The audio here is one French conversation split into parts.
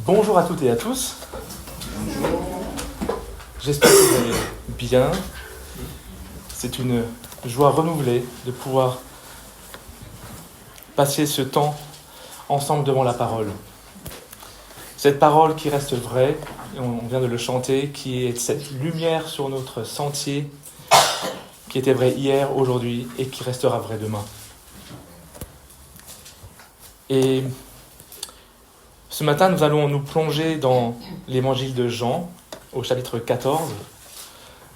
Bonjour à toutes et à tous. J'espère que vous allez bien. C'est une joie renouvelée de pouvoir passer ce temps ensemble devant la parole. Cette parole qui reste vraie, et on vient de le chanter, qui est cette lumière sur notre sentier, qui était vraie hier, aujourd'hui et qui restera vraie demain. Et ce matin, nous allons nous plonger dans l'évangile de Jean, au chapitre 14.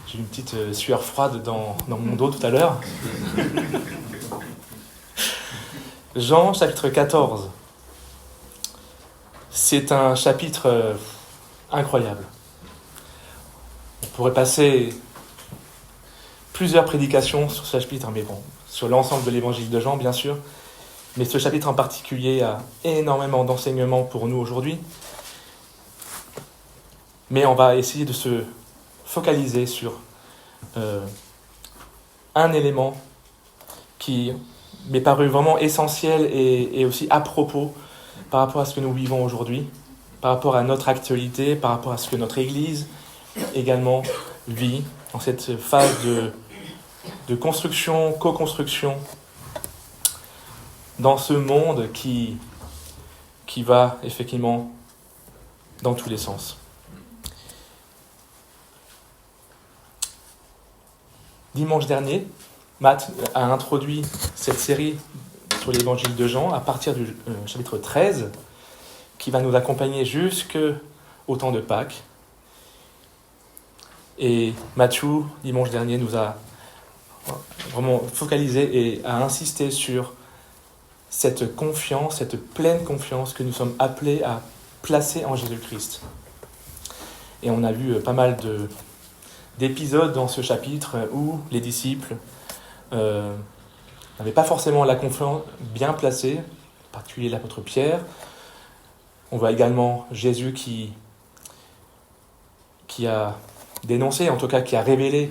J'ai eu une petite sueur froide dans mon dos tout à l'heure. Jean, chapitre 14. C'est un chapitre incroyable. On pourrait passer plusieurs prédications sur ce chapitre, mais bon, sur l'ensemble de l'évangile de Jean, bien sûr. Mais ce chapitre en particulier a énormément d'enseignements pour nous aujourd'hui. Mais on va essayer de se focaliser sur un élément qui m'est paru vraiment essentiel et aussi à propos par rapport à ce que nous vivons aujourd'hui, par rapport à notre actualité, par rapport à ce que notre Église également vit dans cette phase de construction, co-construction, dans ce monde qui va effectivement dans tous les sens. Dimanche dernier, Matt a introduit cette série sur l'évangile de Jean à partir du chapitre 13, qui va nous accompagner jusqu'au temps de Pâques. Et Mathieu, dimanche dernier, nous a vraiment focalisé et a insisté sur cette confiance, cette pleine confiance que nous sommes appelés à placer en Jésus-Christ. Et on a vu pas mal d'épisodes dans ce chapitre où les disciples n'avaient pas forcément la confiance bien placée, en particulier l'apôtre Pierre. On voit également Jésus qui a dénoncé, en tout cas qui a révélé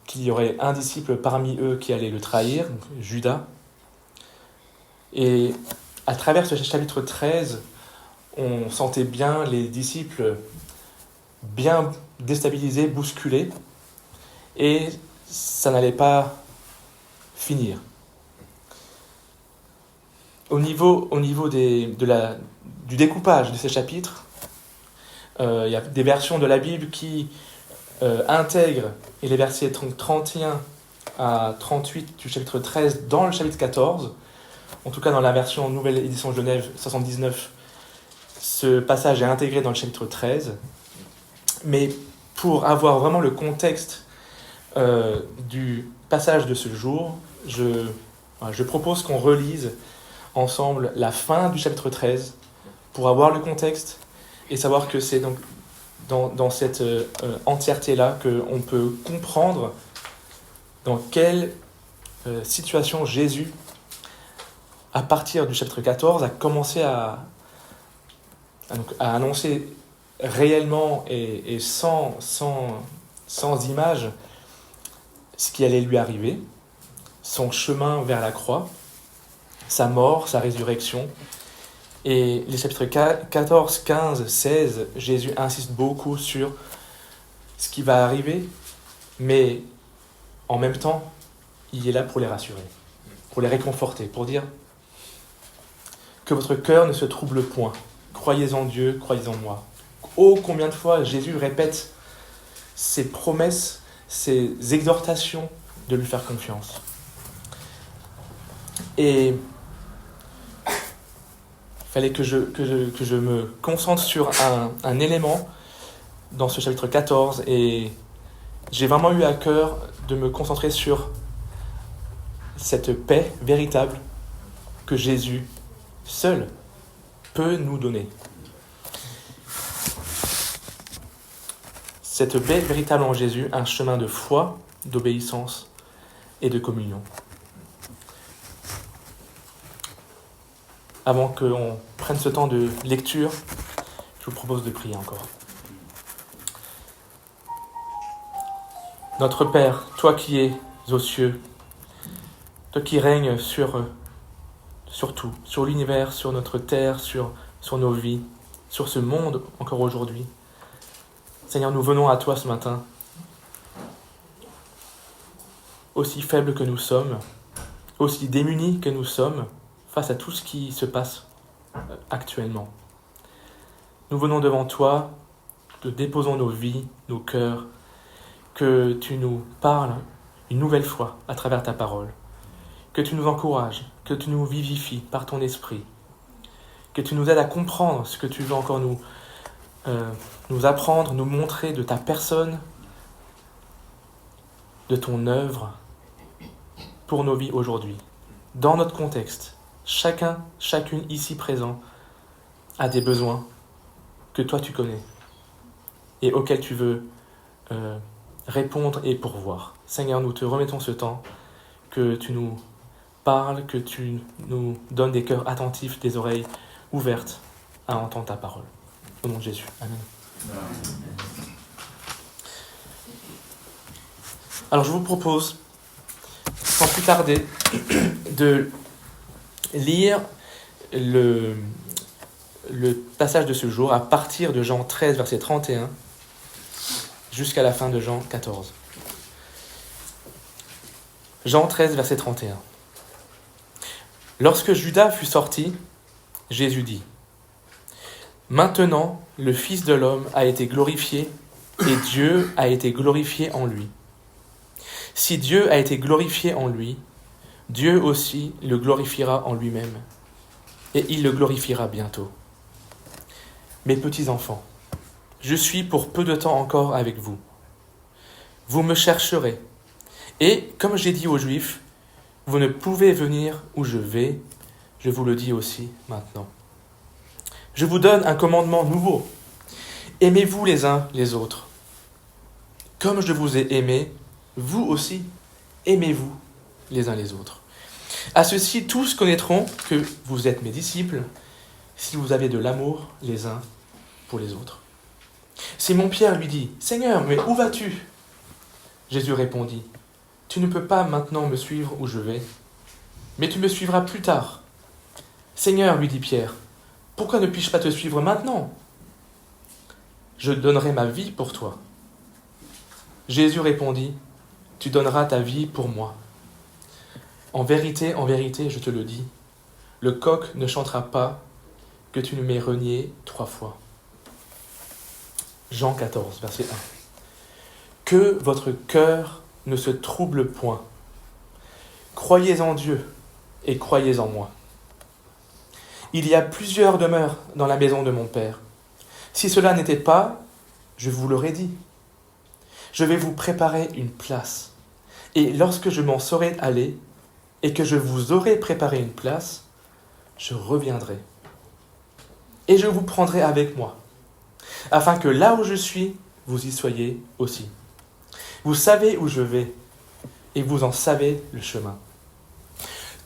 qu'il y aurait un disciple parmi eux qui allait le trahir, Judas. Et à travers ce chapitre 13, on sentait bien les disciples bien déstabilisés, bousculés, et ça n'allait pas finir. Au niveau du découpage de ces chapitres, il y a des versions de la Bible qui intègrent les versets 31 à 38 du chapitre 13 dans le chapitre 14. En tout cas, dans la version Nouvelle Édition Genève 79, ce passage est intégré dans le chapitre 13. Mais pour avoir vraiment le contexte du passage de ce jour, je propose qu'on relise ensemble la fin du chapitre 13 pour avoir le contexte et savoir que c'est donc dans cette entièreté-là qu'on peut comprendre dans quelle situation Jésus, à partir du chapitre 14, a commencé à annoncer réellement et sans image ce qui allait lui arriver, son chemin vers la croix, sa mort, sa résurrection. Et les chapitres 14, 15, 16, Jésus insiste beaucoup sur ce qui va arriver, mais en même temps, il est là pour les rassurer, pour les réconforter, pour dire que votre cœur ne se trouble point. Croyez en Dieu, croyez en moi. Oh, combien de fois Jésus répète ces promesses, ces exhortations de lui faire confiance. Et il fallait que je me concentre sur un élément dans ce chapitre 14 et j'ai vraiment eu à cœur de me concentrer sur cette paix véritable que Jésus seul peut nous donner. Cette paix véritable en Jésus, un chemin de foi, d'obéissance et de communion. Avant qu'on prenne ce temps de lecture, je vous propose de prier encore. Notre Père, toi qui es aux cieux, toi qui règnes sur tout, sur l'univers, sur notre terre, sur sur nos vies, sur ce monde encore aujourd'hui. Seigneur, nous venons à toi ce matin, aussi faibles que nous sommes, aussi démunis que nous sommes face à tout ce qui se passe actuellement. Nous venons devant toi, te déposons nos vies, nos cœurs, que tu nous parles une nouvelle fois à travers ta parole, que tu nous encourages, que tu nous vivifies par ton esprit, que tu nous aides à comprendre ce que tu veux encore nous apprendre, nous montrer de ta personne, de ton œuvre pour nos vies aujourd'hui. Dans notre contexte, chacune ici présent a des besoins que toi tu connais et auxquels tu veux répondre et pourvoir. Seigneur, nous te remettons ce temps, que tu nous parles, que tu nous donnes des cœurs attentifs, des oreilles ouvertes à entendre ta parole. Au nom de Jésus. Amen. Alors je vous propose, sans plus tarder, de lire le passage de ce jour à partir de Jean 13, verset 31, jusqu'à la fin de Jean 14. Jean 13, verset 31. Lorsque Judas fut sorti, Jésus dit : Maintenant, le Fils de l'homme a été glorifié, et Dieu a été glorifié en lui. Si Dieu a été glorifié en lui, Dieu aussi le glorifiera en lui-même, et il le glorifiera bientôt. Mes petits enfants, je suis pour peu de temps encore avec vous. Vous me chercherez, et comme j'ai dit aux Juifs, vous ne pouvez venir où je vais, je vous le dis aussi maintenant. Je vous donne un commandement nouveau. Aimez-vous les uns les autres. Comme je vous ai aimé, vous aussi, aimez-vous les uns les autres. À ceci, tous connaîtront que vous êtes mes disciples, si vous avez de l'amour les uns pour les autres. Simon-Pierre lui dit : Seigneur, mais où vas-tu ? Jésus répondit : Tu ne peux pas maintenant me suivre où je vais, mais tu me suivras plus tard. Seigneur, lui dit Pierre, pourquoi ne puis-je pas te suivre maintenant ? Je donnerai ma vie pour toi. Jésus répondit : Tu donneras ta vie pour moi. En vérité, je te le dis, le coq ne chantera pas que tu ne m'aies renié 3 fois. Jean 14, verset 1. Que votre cœur ne se trouble point. Croyez en Dieu et croyez en moi. Il y a plusieurs demeures dans la maison de mon Père. Si cela n'était pas, je vous l'aurais dit. Je vais vous préparer une place. Et lorsque je m'en serai allé et que je vous aurai préparé une place, je reviendrai. Et je vous prendrai avec moi, afin que là où je suis, vous y soyez aussi. Vous savez où je vais, et vous en savez le chemin.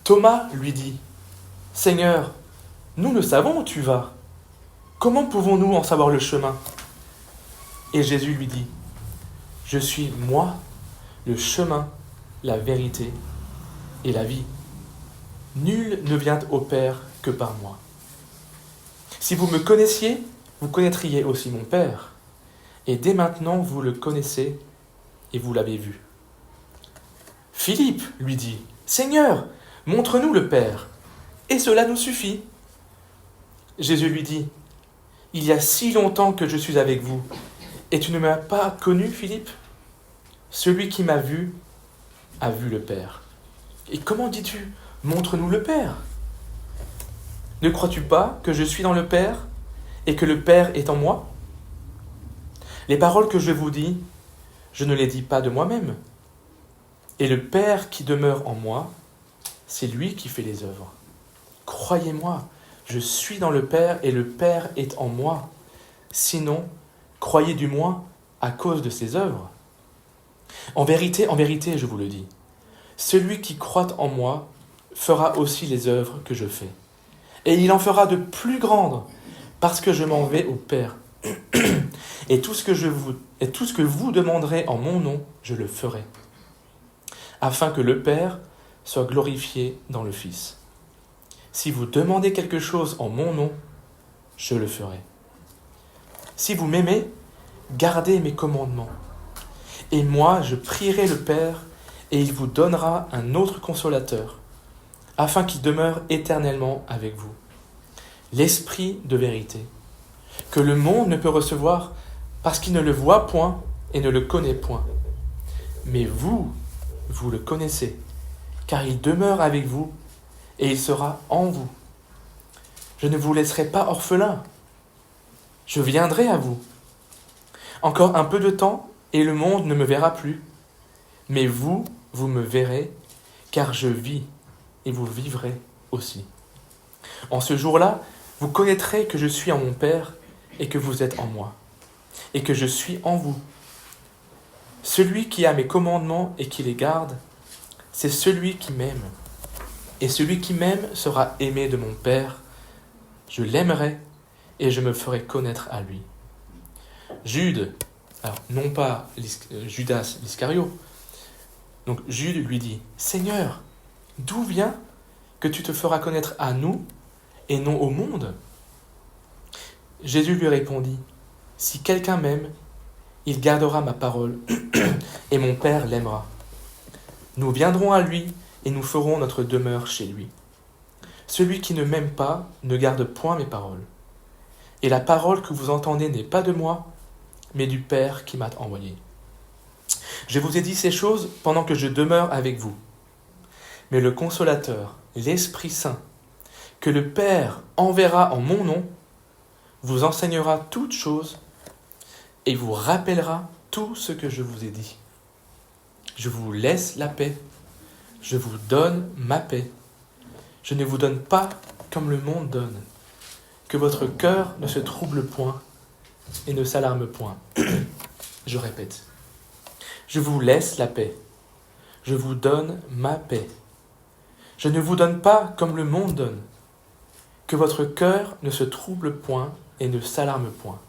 Thomas lui dit : Seigneur, nous ne savons où tu vas. Comment pouvons-nous en savoir le chemin ? Et Jésus lui dit : Je suis moi, le chemin, la vérité et la vie. Nul ne vient au Père que par moi. Si vous me connaissiez, vous connaîtriez aussi mon Père. Et dès maintenant, vous le connaissez et vous l'avez vu. Philippe lui dit : Seigneur, montre-nous le Père, et cela nous suffit. Jésus lui dit : Il y a si longtemps que je suis avec vous, et tu ne m'as pas connu, Philippe ? Celui qui m'a vu a vu le Père. Et comment dis-tu : montre-nous le Père ? Ne crois-tu pas que je suis dans le Père, et que le Père est en moi ? Les paroles que je vous dis, je ne les dis pas de moi-même. Et le Père qui demeure en moi, c'est lui qui fait les œuvres. Croyez-moi, je suis dans le Père et le Père est en moi. Sinon, croyez du moins à cause de ses œuvres. En vérité, je vous le dis, celui qui croit en moi fera aussi les œuvres que je fais. Et il en fera de plus grandes, parce que je m'en vais au Père. Et tout ce que vous demanderez en mon nom, je le ferai, afin que le Père soit glorifié dans le Fils. Si vous demandez quelque chose en mon nom, je le ferai. Si vous m'aimez, gardez mes commandements. Et moi, je prierai le Père, et il vous donnera un autre consolateur, afin qu'il demeure éternellement avec vous. L'Esprit de vérité, que le monde ne peut recevoir parce qu'il ne le voit point et ne le connaît point. Mais vous, vous le connaissez, car il demeure avec vous et il sera en vous. Je ne vous laisserai pas orphelins. Je viendrai à vous. Encore un peu de temps et le monde ne me verra plus. Mais vous, vous me verrez, car je vis et vous vivrez aussi. En ce jour-là, vous connaîtrez que je suis en mon Père et que vous êtes en moi, et que je suis en vous. Celui qui a mes commandements et qui les garde, c'est celui qui m'aime. Et celui qui m'aime sera aimé de mon Père. Je l'aimerai et je me ferai connaître à lui. Jude, alors non pas Judas l'Iscario, donc Jude lui dit, « Seigneur, d'où vient que tu te feras connaître à nous et non au monde ?» Jésus lui répondit, « Si quelqu'un m'aime, il gardera ma parole et mon Père l'aimera. Nous viendrons à lui et nous ferons notre demeure chez lui. Celui qui ne m'aime pas ne garde point mes paroles. Et la parole que vous entendez n'est pas de moi, mais du Père qui m'a envoyé. Je vous ai dit ces choses pendant que je demeure avec vous. Mais le Consolateur, l'Esprit Saint, que le Père enverra en mon nom, vous enseignera toutes choses et vous rappellera tout ce que je vous ai dit. Je vous laisse la paix, je vous donne ma paix. Je ne vous donne pas comme le monde donne. Que votre cœur ne se trouble point et ne s'alarme point. Je répète. Je vous laisse la paix. Je vous donne ma paix. Je ne vous donne pas comme le monde donne. Que votre cœur ne se trouble point et ne s'alarme point.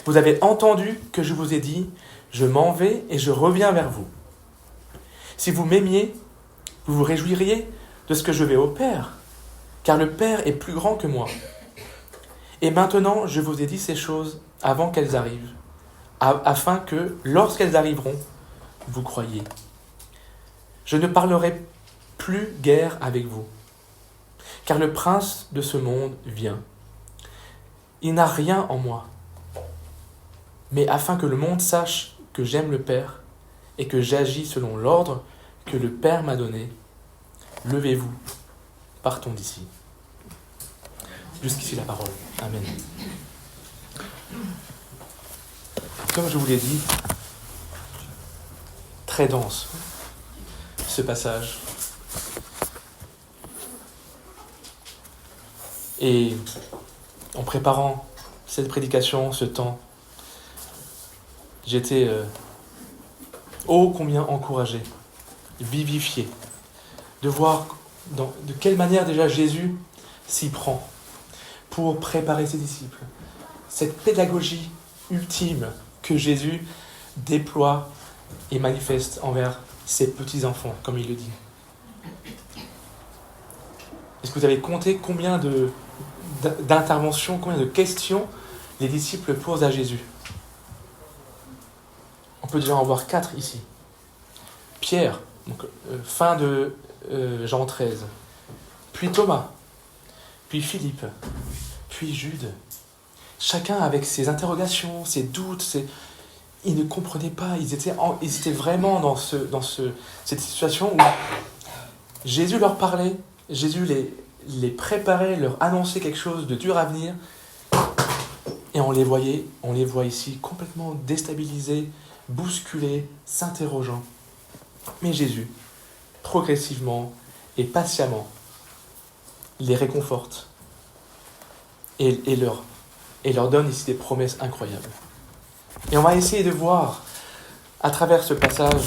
Vous avez entendu que je vous ai dit, je m'en vais et je reviens vers vous. Si vous m'aimiez, vous vous réjouiriez de ce que je vais au Père, car le Père est plus grand que moi. Et maintenant, je vous ai dit ces choses avant qu'elles arrivent, afin que, lorsqu'elles arriveront, vous croyiez. Je ne parlerai plus guère avec vous, car le prince de ce monde vient. Il n'a rien en moi, mais afin que le monde sache que j'aime le Père et que j'agis selon l'ordre que le Père m'a donné, levez-vous, partons d'ici. Jusqu'ici la parole. Amen. Comme je vous l'ai dit, très dense ce passage. Et en préparant cette prédication, ce temps, j'étais ô combien encouragé, vivifié, de voir de quelle manière déjà Jésus s'y prend pour préparer ses disciples. Cette pédagogie ultime que Jésus déploie et manifeste envers ses petits-enfants, comme il le dit. Est-ce que vous avez compté combien d'interventions, combien de questions les disciples posent à Jésus? On peut déjà en voir 4 ici. Pierre, donc, fin de Jean 13, puis Thomas, puis Philippe, puis Jude. Chacun avec ses interrogations, ses doutes, ils ne comprenaient pas, ils étaient vraiment dans cette situation où Jésus leur parlait, Jésus les préparait, leur annonçait quelque chose de dur à venir, et on les voit ici complètement déstabilisés, bousculés, s'interrogeant. Mais Jésus, progressivement et patiemment, les réconforte et leur donne ici des promesses incroyables. Et on va essayer de voir, à travers ce passage,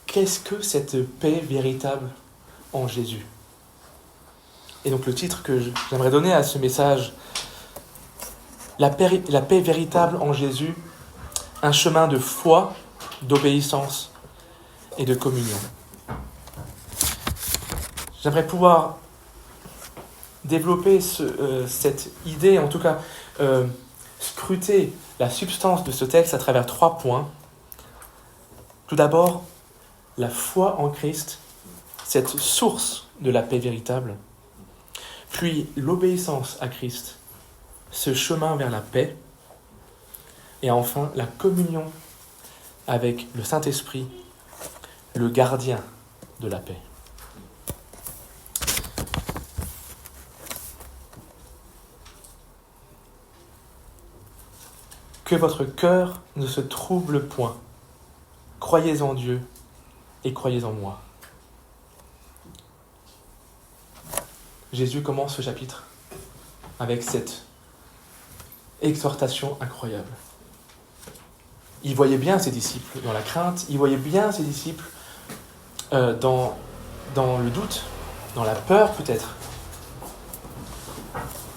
qu'est-ce que cette paix véritable en Jésus. Et donc le titre que j'aimerais donner à ce message, la paix véritable en Jésus, un chemin de foi, d'obéissance et de communion. J'aimerais pouvoir développer cette idée, en tout cas scruter la substance de ce texte à travers 3 points. Tout d'abord, la foi en Christ, cette source de la paix véritable. Puis l'obéissance à Christ, ce chemin vers la paix. Et enfin, la communion avec le Saint-Esprit, le gardien de la paix. Que votre cœur ne se trouble point. Croyez en Dieu et croyez en moi. Jésus commence ce chapitre avec cette exhortation incroyable. Il voyait bien ses disciples dans la crainte, il voyait bien ses disciples dans le doute, dans la peur peut-être.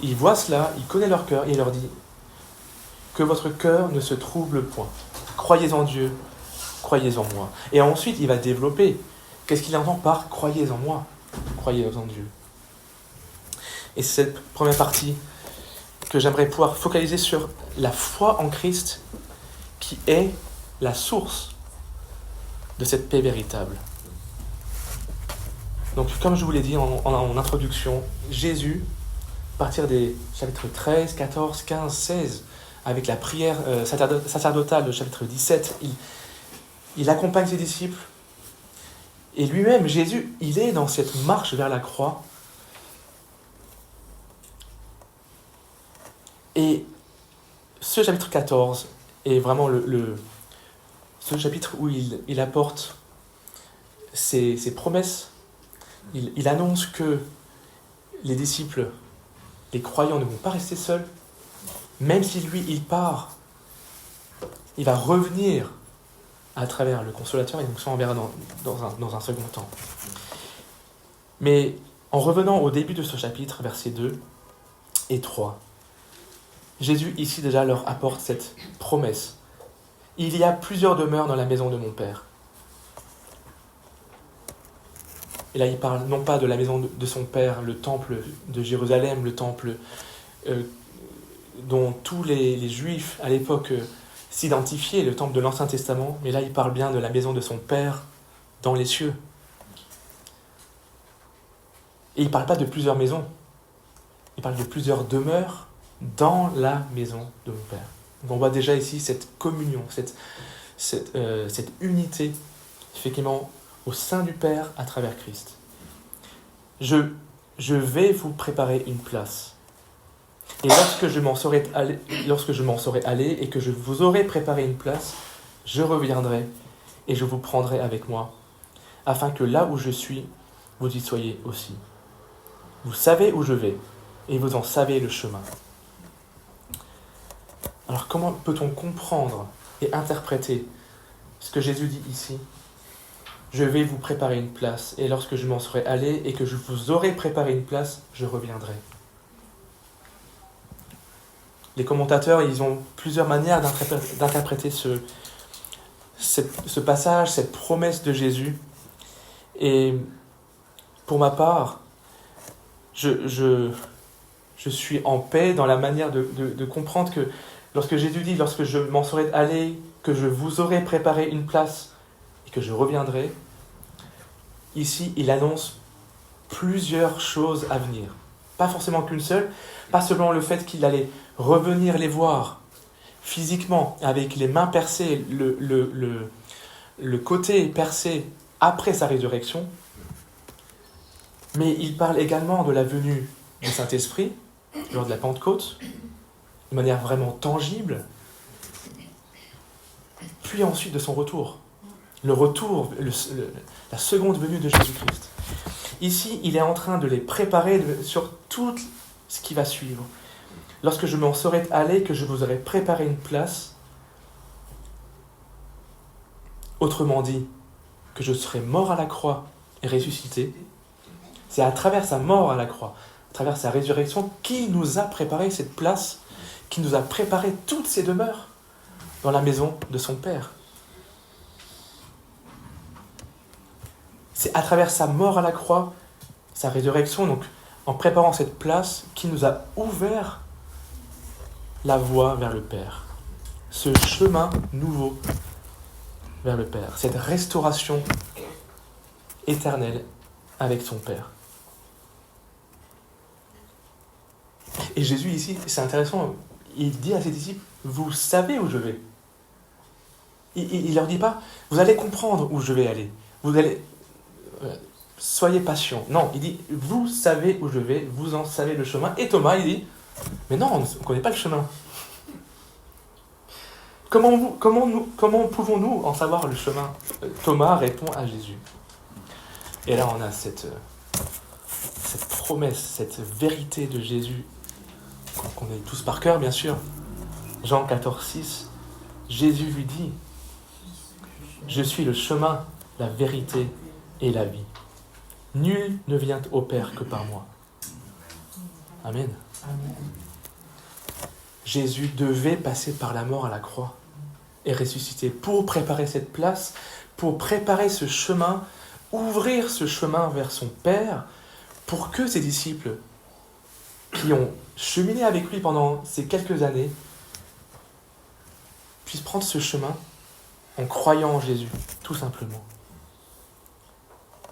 Il voit cela, il connaît leur cœur et il leur dit que votre cœur ne se trouble point. Croyez en Dieu, croyez en moi. Et ensuite, il va développer. Qu'est-ce qu'il entend par croyez en moi, croyez en Dieu. Et c'est cette première partie que j'aimerais pouvoir focaliser sur la foi en Christ qui est la source de cette paix véritable. Donc, comme je vous l'ai dit en introduction, Jésus, à partir des chapitres 13, 14, 15, 16, avec la prière sacerdotale de chapitre 17, il accompagne ses disciples. Et lui-même, Jésus, il est dans cette marche vers la croix. Et ce chapitre 14 est vraiment ce chapitre où il apporte ses promesses. Il annonce que les disciples, les croyants ne vont pas rester seuls. Même si lui, il part, il va revenir à travers le Consolateur, et donc ça on verra dans un second temps. Mais en revenant au début de ce chapitre, versets 2 et 3, Jésus ici déjà leur apporte cette promesse. Il y a plusieurs demeures dans la maison de mon Père. Et là il parle non pas de la maison de son Père, le temple de Jérusalem, le temple dont tous les Juifs à l'époque s'identifiaient, le temple de l'Ancien Testament, mais là il parle bien de la maison de son Père dans les cieux. Et il ne parle pas de plusieurs maisons, il parle de plusieurs demeures dans la maison de mon Père. Donc on voit déjà ici cette communion, cette unité, effectivement, au sein du Père à travers Christ. Je vais vous préparer une place. Et lorsque je m'en serai allé et que je vous aurai préparé une place, je reviendrai et je vous prendrai avec moi, afin que là où je suis, vous y soyez aussi. Vous savez où je vais, et vous en savez le chemin. Alors comment peut-on comprendre et interpréter ce que Jésus dit ici ? Je vais vous préparer une place, et lorsque je m'en serai allé et que je vous aurai préparé une place, je reviendrai. Les commentateurs, ils ont plusieurs manières d'interpréter ce passage, cette promesse de Jésus. Et pour ma part, je suis en paix dans la manière de comprendre que lorsque Jésus dit, lorsque je m'en serai allé, que je vous aurai préparé une place et que je reviendrai, ici, il annonce plusieurs choses à venir. Pas forcément qu'une seule, pas seulement le fait qu'il allait revenir les voir physiquement, avec les mains percées, le côté percé après sa résurrection, mais il parle également de la venue du Saint-Esprit lors de la Pentecôte, de manière vraiment tangible, puis ensuite de son retour. Le retour, la seconde venue de Jésus-Christ. Ici, il est en train de les préparer sur tout ce qui va suivre. Lorsque je m'en serai allé, que je vous aurai préparé une place, autrement dit, que je serai mort à la croix et ressuscité, c'est à travers sa mort à la croix, à travers sa résurrection, qu'il nous a préparé cette place, qui nous a préparé toutes ces demeures dans la maison de son Père. C'est à travers sa mort à la croix, sa résurrection, donc en préparant cette place qui nous a ouvert la voie vers le Père. Ce chemin nouveau vers le Père. Cette restauration éternelle avec son Père. Et Jésus ici, c'est intéressant, il dit à ses disciples, vous savez où je vais. Il ne leur dit pas, vous allez comprendre où je vais aller. Vous allez... soyez patients. Non, il dit, vous savez où je vais, vous en savez le chemin. Et Thomas, il dit, mais non, on ne connaît pas le chemin. Comment pouvons-nous en savoir le chemin? Thomas répond à Jésus. Et là, on a cette promesse, cette vérité de Jésus, qu'on est tous par cœur, bien sûr. Jean 14, 6, Jésus lui dit, je suis le chemin, la vérité et la vie. Nul ne vient au Père que par moi. Amen. Amen. Jésus devait passer par la mort à la croix et ressusciter pour préparer cette place, pour préparer ce chemin, ouvrir ce chemin vers son Père, pour que ses disciples, qui ont cheminé avec lui pendant ces quelques années, puissent prendre ce chemin en croyant en Jésus, tout simplement.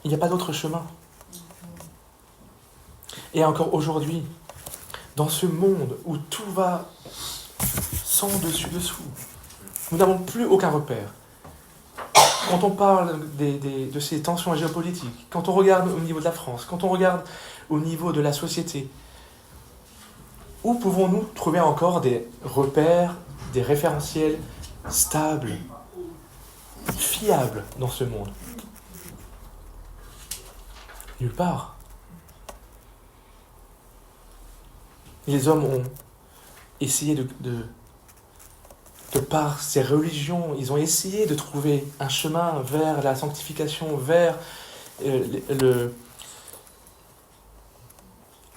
Il n'y a pas d'autre chemin. Et encore aujourd'hui, dans ce monde où tout va sans dessus-dessous, nous n'avons plus aucun repère. Quand on parle de ces tensions géopolitiques, quand on regarde au niveau de la France, quand on regarde au niveau de la société, où pouvons-nous trouver encore des repères, des référentiels stables, fiables dans ce monde? Nulle part. Les hommes ont essayé de par ces religions, ils ont essayé de trouver un chemin vers la sanctification, vers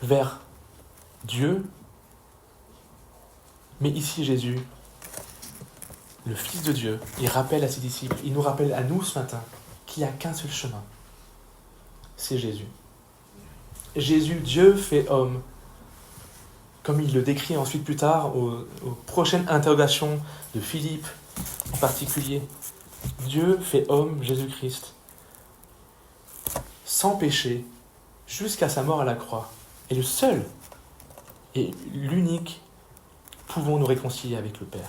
vers Dieu. Mais ici, Jésus, le Fils de Dieu, il rappelle à ses disciples, il nous rappelle à nous ce matin qu'il n'y a qu'un seul chemin. C'est Jésus. Jésus, Dieu fait homme, comme il le décrit ensuite plus tard aux prochaines interrogations de Philippe en particulier. Dieu fait homme, Jésus-Christ, sans péché, jusqu'à sa mort à la croix. Et le seul et l'unique pouvons nous réconcilier avec le Père.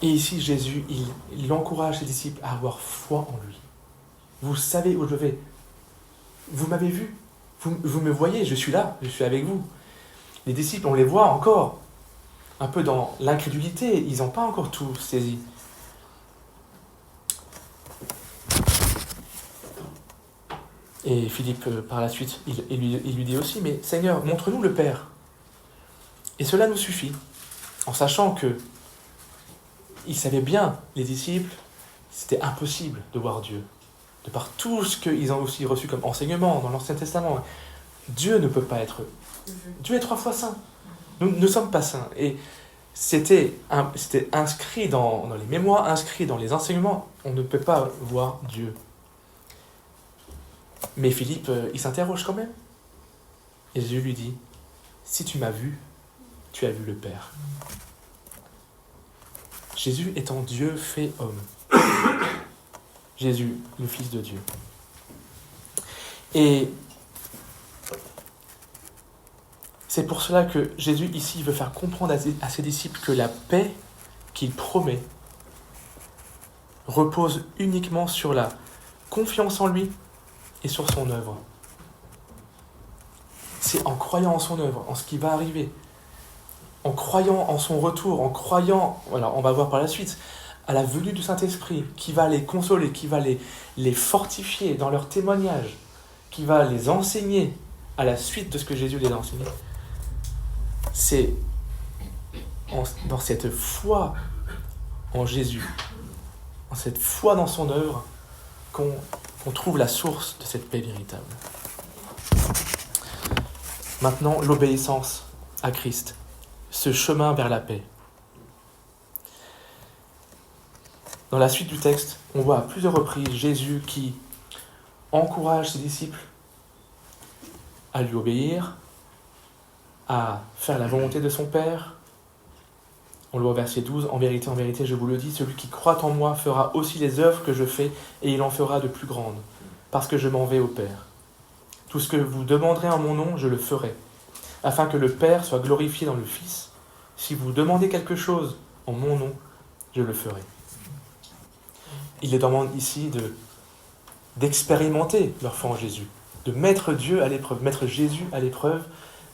Et ici, Jésus, il encourage ses disciples à avoir foi en lui. Vous savez où je vais. Vous m'avez vu. Vous me voyez, je suis là, je suis avec vous. Les disciples, on les voit encore un peu dans l'incrédulité. Ils n'ont pas encore tout saisi. Et Philippe, par la suite, il lui dit aussi, mais Seigneur, montre-nous le Père. Et cela nous suffit, en sachant que ils savaient bien, les disciples, c'était impossible de voir Dieu. De par tout ce qu'ils ont aussi reçu comme enseignement dans l'Ancien Testament. Dieu ne peut pas être... Dieu est 3 fois saint. Nous ne sommes pas saints. Et c'était inscrit dans les mémoires, inscrit dans les enseignements. On ne peut pas voir Dieu. Mais Philippe, il s'interroge quand même. Et Jésus lui dit, si tu m'as vu, tu as vu le Père. Jésus étant Dieu fait homme. Jésus, le Fils de Dieu. Et c'est pour cela que Jésus ici veut faire comprendre à ses disciples que la paix qu'il promet repose uniquement sur la confiance en lui et sur son œuvre. C'est en croyant en son œuvre, en ce qui va arriver, en croyant en son retour, en croyant, voilà, on va voir par la suite, à la venue du Saint-Esprit, qui va les consoler, qui va les fortifier dans leur témoignage, qui va les enseigner à la suite de ce que Jésus les a enseigné. C'est dans cette foi en Jésus, en cette foi dans son œuvre, qu'on trouve la source de cette paix véritable. Maintenant, l'obéissance à Christ, ce chemin vers la paix. Dans la suite du texte, on voit à plusieurs reprises Jésus qui encourage ses disciples à lui obéir, à faire la volonté de son Père. On le voit au verset 12, en vérité, je vous le dis, celui qui croit en moi fera aussi les œuvres que je fais, et il en fera de plus grandes, parce que je m'en vais au Père. Tout ce que vous demanderez en mon nom, je le ferai, afin que le Père soit glorifié dans le Fils. Si vous demandez quelque chose en mon nom, je le ferai. Il les demande ici d'expérimenter leur foi en Jésus, de mettre Dieu à l'épreuve, mettre Jésus à l'épreuve.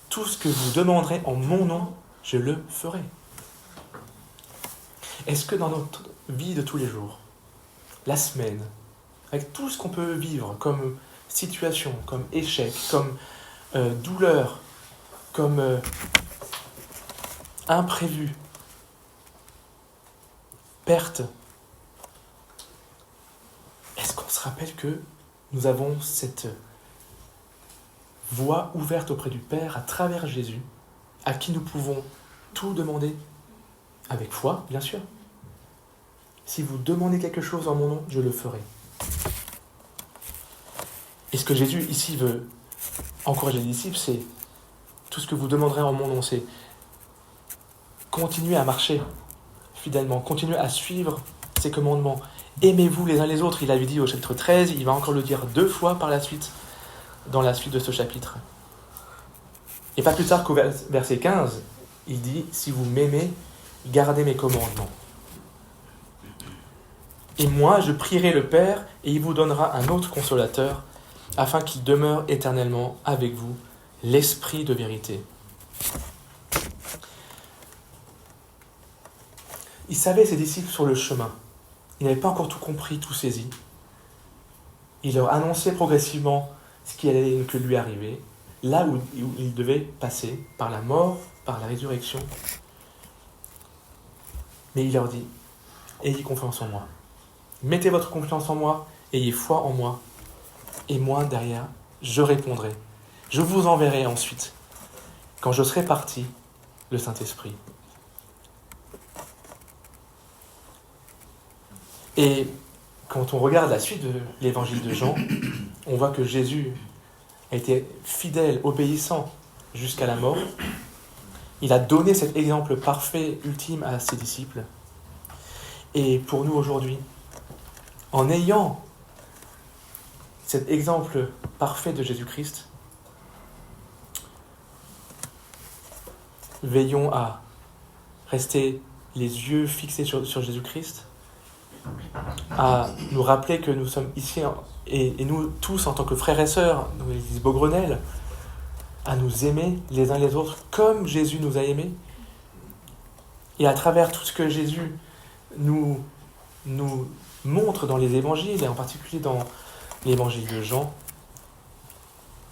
Tout ce que vous demanderez en mon nom, je le ferai. Est-ce que dans notre vie de tous les jours, la semaine, avec tout ce qu'on peut vivre comme situation, comme échec, comme douleur, comme imprévu, perte, est-ce qu'on se rappelle que nous avons cette voie ouverte auprès du Père à travers Jésus, à qui nous pouvons tout demander avec foi, bien sûr. Si vous demandez quelque chose en mon nom, je le ferai. Et ce que Jésus ici veut encourager les disciples, c'est tout ce que vous demanderez en mon nom, c'est continuer à marcher fidèlement, continuer à suivre ses commandements. Aimez-vous les uns les autres, il avait dit au chapitre 13, il va encore le dire 2 fois par la suite, dans la suite de ce chapitre. Et pas plus tard qu'au verset 15, il dit, si vous m'aimez, gardez mes commandements. Et moi, je prierai le Père, et il vous donnera un autre consolateur, afin qu'il demeure éternellement avec vous, l'Esprit de vérité. Il savait ses disciples sur le chemin. Il n'avait pas encore tout compris, tout saisi. Il leur annonçait progressivement ce qui allait que lui arriver, là où il devait passer, par la mort, par la résurrection. Mais il leur dit, ayez confiance en moi. Mettez votre confiance en moi, ayez foi en moi. Et moi, derrière, je répondrai. Je vous enverrai ensuite, quand je serai parti, le Saint-Esprit. Et quand on regarde la suite de l'évangile de Jean, on voit que Jésus a été fidèle, obéissant jusqu'à la mort. Il a donné cet exemple parfait, ultime à ses disciples. Et pour nous aujourd'hui, en ayant cet exemple parfait de Jésus-Christ, veillons à rester les yeux fixés sur Jésus-Christ, à nous rappeler que nous sommes ici, et nous tous en tant que frères et sœurs, nous l'église Beaugrenelle, à nous aimer les uns les autres comme Jésus nous a aimés. Et à travers tout ce que Jésus nous montre dans les évangiles, et en particulier dans l'évangile de Jean,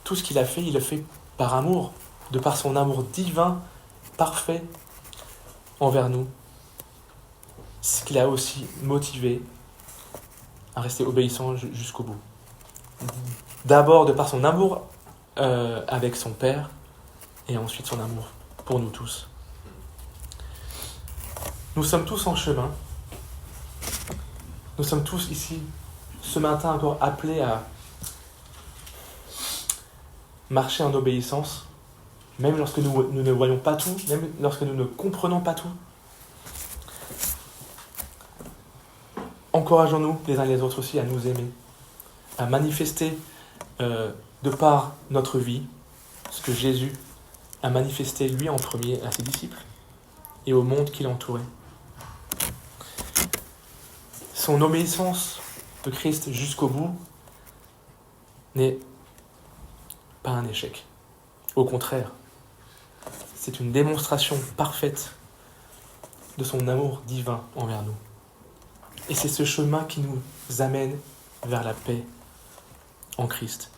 tout ce qu'il a fait, il le fait par amour, de par son amour divin, parfait envers nous. Ce qui l'a aussi motivé à rester obéissant jusqu'au bout. D'abord de par son amour avec son Père, et ensuite son amour pour nous tous. Nous sommes tous en chemin. Nous sommes tous ici, ce matin encore appelés à marcher en obéissance, même lorsque nous ne voyons pas tout, même lorsque nous ne comprenons pas tout. Encourageons-nous les uns les autres aussi à nous aimer, à manifester de par notre vie ce que Jésus a manifesté lui en premier à ses disciples et au monde qui l'entourait. Son obéissance de Christ jusqu'au bout n'est pas un échec. Au contraire, c'est une démonstration parfaite de son amour divin envers nous. Et c'est ce chemin qui nous amène vers la paix en Christ.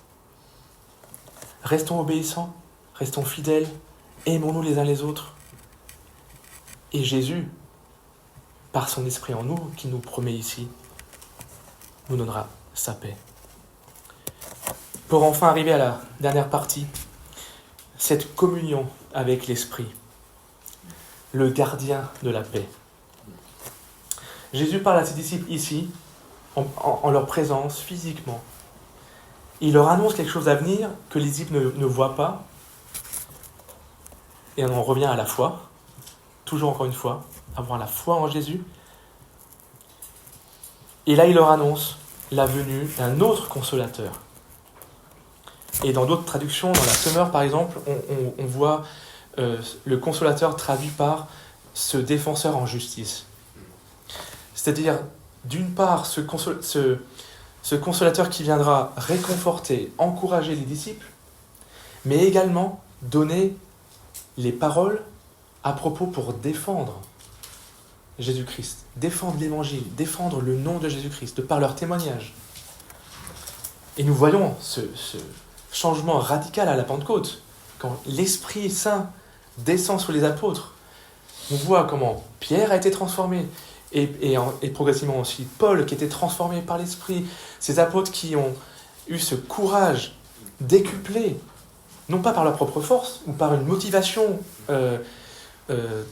Restons obéissants, restons fidèles, aimons-nous les uns les autres. Et Jésus, par son esprit en nous, qui nous promet ici, nous donnera sa paix. Pour enfin arriver à la dernière partie, cette communion avec l'Esprit, le gardien de la paix. Jésus parle à ses disciples ici, en leur présence, physiquement. Il leur annonce quelque chose à venir que les disciples ne voient pas. Et on en revient à la foi. Toujours encore une fois, avoir la foi en Jésus. Et là, il leur annonce la venue d'un autre consolateur. Et dans d'autres traductions, dans la Semeur par exemple, on voit le consolateur traduit par ce défenseur en justice. C'est-à-dire, d'une part, ce consolateur qui viendra réconforter, encourager les disciples, mais également donner les paroles à propos pour défendre Jésus-Christ, défendre l'Évangile, défendre le nom de Jésus-Christ, de par leur témoignage. Et nous voyons ce changement radical à la Pentecôte, quand l'Esprit Saint descend sur les apôtres. On voit comment Pierre a été transformé, et progressivement aussi Paul qui était transformé par l'Esprit, ces apôtres qui ont eu ce courage décuplé, non pas par leur propre force, ou par une motivation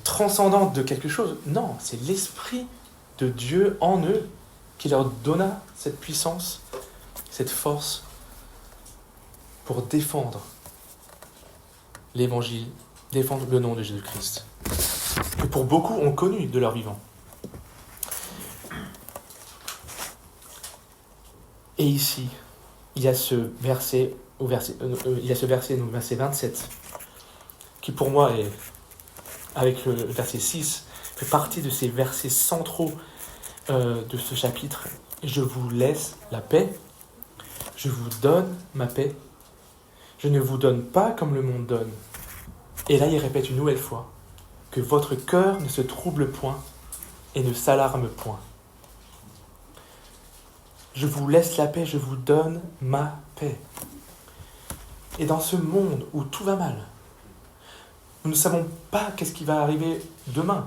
transcendante de quelque chose, non, c'est l'Esprit de Dieu en eux qui leur donna cette puissance, cette force pour défendre l'Évangile, défendre le nom de Jésus-Christ, que pour beaucoup ont connu de leur vivant. Et ici, il y a ce verset, donc verset 27, qui pour moi est, avec le verset 6, fait partie de ces versets centraux de ce chapitre. Je vous laisse la paix, je vous donne ma paix, je ne vous donne pas comme le monde donne. Et là, il répète une nouvelle fois, que votre cœur ne se trouble point et ne s'alarme point. Je vous laisse la paix, je vous donne ma paix. Et dans ce monde où tout va mal, nous ne savons pas qu'est-ce qui va arriver demain.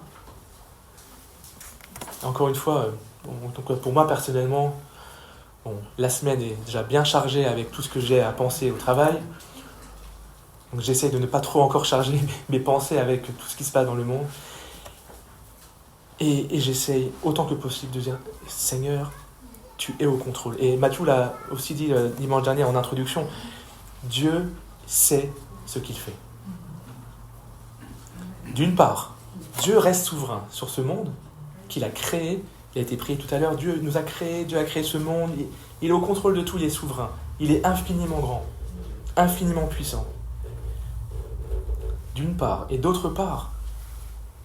Encore une fois, donc pour moi personnellement, la semaine est déjà bien chargée avec tout ce que j'ai à penser au travail. Donc j'essaie de ne pas trop encore charger mes pensées avec tout ce qui se passe dans le monde. Et j'essaie autant que possible de dire « Seigneur, tu es au contrôle ». Et Mathieu l'a aussi dit dimanche dernier en introduction, Dieu sait ce qu'il fait. D'une part, Dieu reste souverain sur ce monde qu'il a créé. Il a été prié tout à l'heure, Dieu nous a créé, Dieu a créé ce monde. Il est au contrôle de tout, il est souverain. Il est infiniment grand, infiniment puissant. D'une part. Et d'autre part,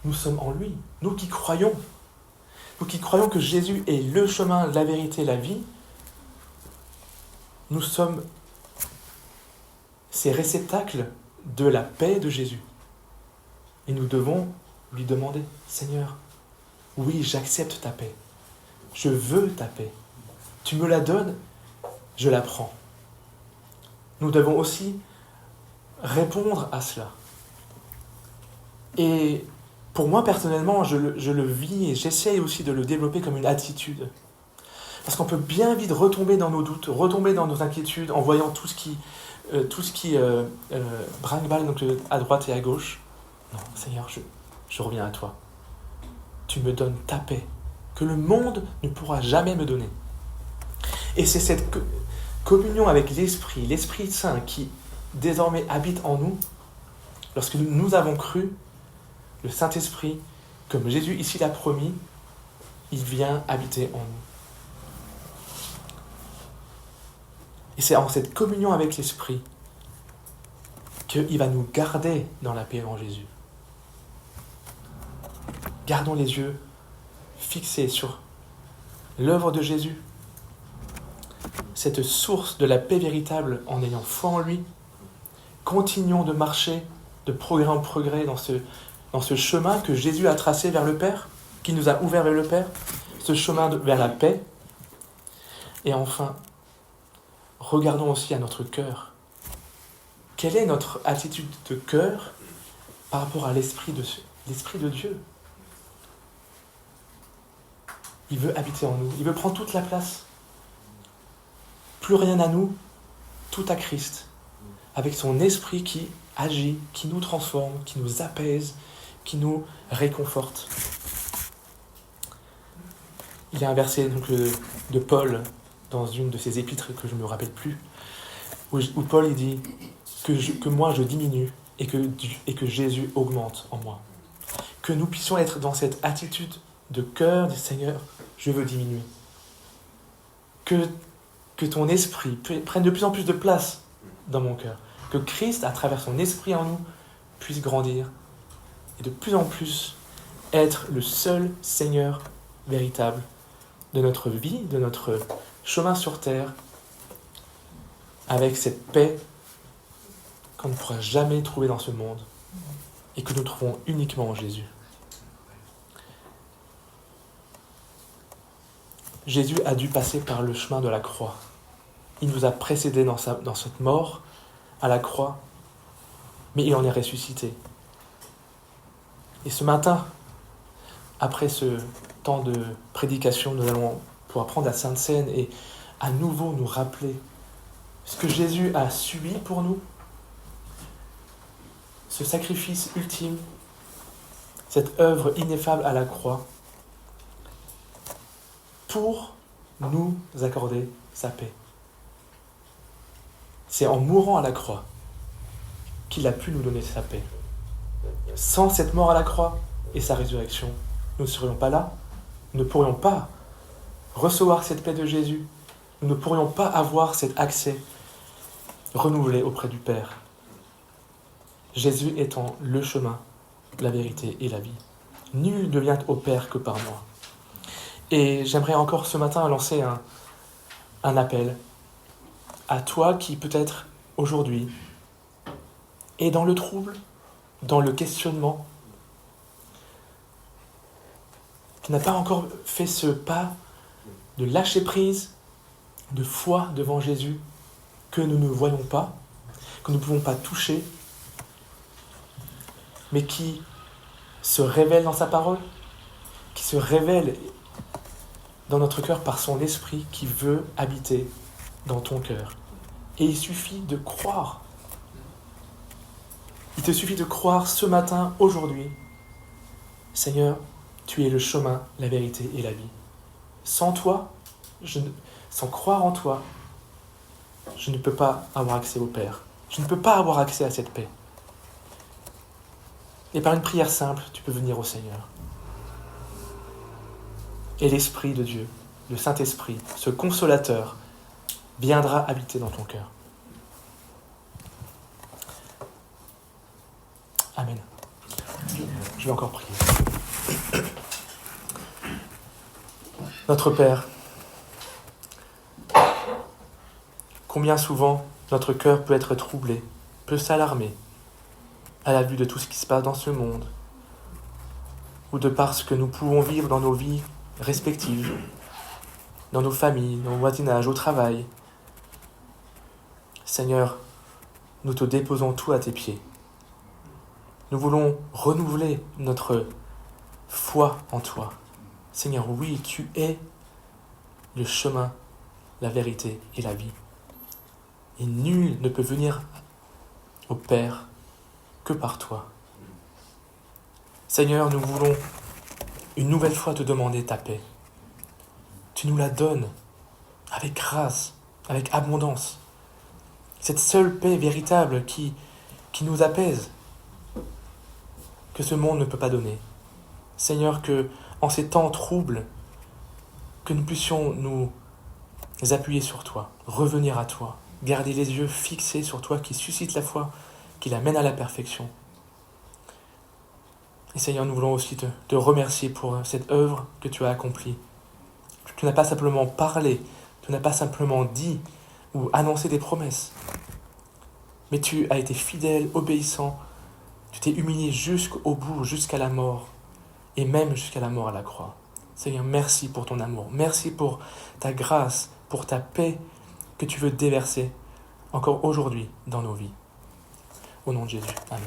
nous sommes en lui. Nous qui croyons que Jésus est le chemin, la vérité, la vie, nous sommes ces réceptacles de la paix de Jésus. Et nous devons lui demander, Seigneur, oui, j'accepte ta paix. Je veux ta paix. Tu me la donnes, je la prends. Nous devons aussi répondre à cela. Et pour moi, personnellement, je le vis et j'essaye aussi de le développer comme une attitude. Parce qu'on peut bien vite retomber dans nos doutes, retomber dans nos inquiétudes en voyant tout ce qui brinque-balle donc à droite et à gauche. Non, Seigneur, je reviens à toi. Tu me donnes ta paix, que le monde ne pourra jamais me donner. Et c'est cette communion avec l'Esprit Saint qui désormais habite en nous, lorsque nous avons cru, le Saint-Esprit, comme Jésus ici l'a promis, il vient habiter en nous. Et c'est en cette communion avec l'Esprit qu'il va nous garder dans la paix en Jésus. Gardons les yeux fixés sur l'œuvre de Jésus, cette source de la paix véritable en ayant foi en lui. Continuons de marcher de progrès en progrès dans ce chemin que Jésus a tracé vers le Père, qui nous a ouvert vers le Père, ce chemin vers la paix. Et enfin, regardons aussi à notre cœur. Quelle est notre attitude de cœur par rapport à l'Esprit de Dieu ? Il veut habiter en nous, il veut prendre toute la place. Plus rien à nous, tout à Christ. Avec son esprit qui agit, qui nous transforme, qui nous apaise, qui nous réconforte. Il y a un verset donc, de Paul dans une de ses épîtres que je ne me rappelle plus, où Paul il dit que moi je diminue et que Jésus augmente en moi. Que nous puissions être dans cette attitude de cœur du Seigneur, je veux diminuer. Que ton esprit prenne de plus en plus de place dans mon cœur. Que Christ, à travers son esprit en nous, puisse grandir et de plus en plus être le seul Seigneur véritable de notre vie, de notre chemin sur terre, avec cette paix qu'on ne pourra jamais trouver dans ce monde et que nous trouvons uniquement en Jésus. Jésus a dû passer par le chemin de la croix. Il nous a précédés dans cette mort à la croix, mais il en est ressuscité. Et ce matin, après ce temps de prédication, nous allons pouvoir prendre la Sainte Seine et à nouveau nous rappeler ce que Jésus a subi pour nous, ce sacrifice ultime, cette œuvre ineffable à la croix, pour nous accorder sa paix. C'est en mourant à la croix qu'il a pu nous donner sa paix. Sans cette mort à la croix et sa résurrection, nous ne serions pas là, nous ne pourrions pas recevoir cette paix de Jésus, nous ne pourrions pas avoir cet accès renouvelé auprès du Père. Jésus étant le chemin, la vérité et la vie. Nul ne vient au Père que par moi. Et j'aimerais encore ce matin lancer un appel à toi qui peut-être aujourd'hui est dans le trouble, dans le questionnement, qui n'a pas encore fait ce pas de lâcher prise, de foi devant Jésus, que nous ne voyons pas, que nous ne pouvons pas toucher, mais qui se révèle dans sa parole, qui se révèle dans notre cœur par son esprit qui veut habiter dans ton cœur. Et il suffit de croire. Il te suffit de croire ce matin, aujourd'hui. Seigneur, tu es le chemin, la vérité et la vie. Sans toi, sans croire en toi, je ne peux pas avoir accès au Père. Je ne peux pas avoir accès à cette paix. Et par une prière simple, tu peux venir au Seigneur. Et l'Esprit de Dieu, le Saint-Esprit, ce consolateur, viendra habiter dans ton cœur. Amen. Je vais encore prier. Notre Père, combien souvent notre cœur peut être troublé, peut s'alarmer à la vue de tout ce qui se passe dans ce monde, ou de par ce que nous pouvons vivre dans nos vies respectives, dans nos familles, dans nos voisinages, au travail. Seigneur, nous te déposons tout à tes pieds. Nous voulons renouveler notre foi en toi. Seigneur, oui, tu es le chemin, la vérité et la vie. Et nul ne peut venir au Père que par toi. Seigneur, nous voulons une nouvelle fois te demander ta paix. Tu nous la donnes avec grâce, avec abondance. Cette seule paix véritable qui nous apaise, que ce monde ne peut pas donner. Seigneur, que en ces temps troubles, que nous puissions nous appuyer sur toi, revenir à toi, garder les yeux fixés sur toi qui suscite la foi, qui l'amène à la perfection. Et Seigneur, nous voulons aussi te remercier pour cette œuvre que tu as accomplie. Tu n'as pas simplement parlé, tu n'as pas simplement dit ou annoncé des promesses, mais tu as été fidèle, obéissant, tu t'es humilié jusqu'au bout, jusqu'à la mort, et même jusqu'à la mort à la croix. Seigneur, merci pour ton amour, merci pour ta grâce, pour ta paix que tu veux déverser encore aujourd'hui dans nos vies. Au nom de Jésus. Amen.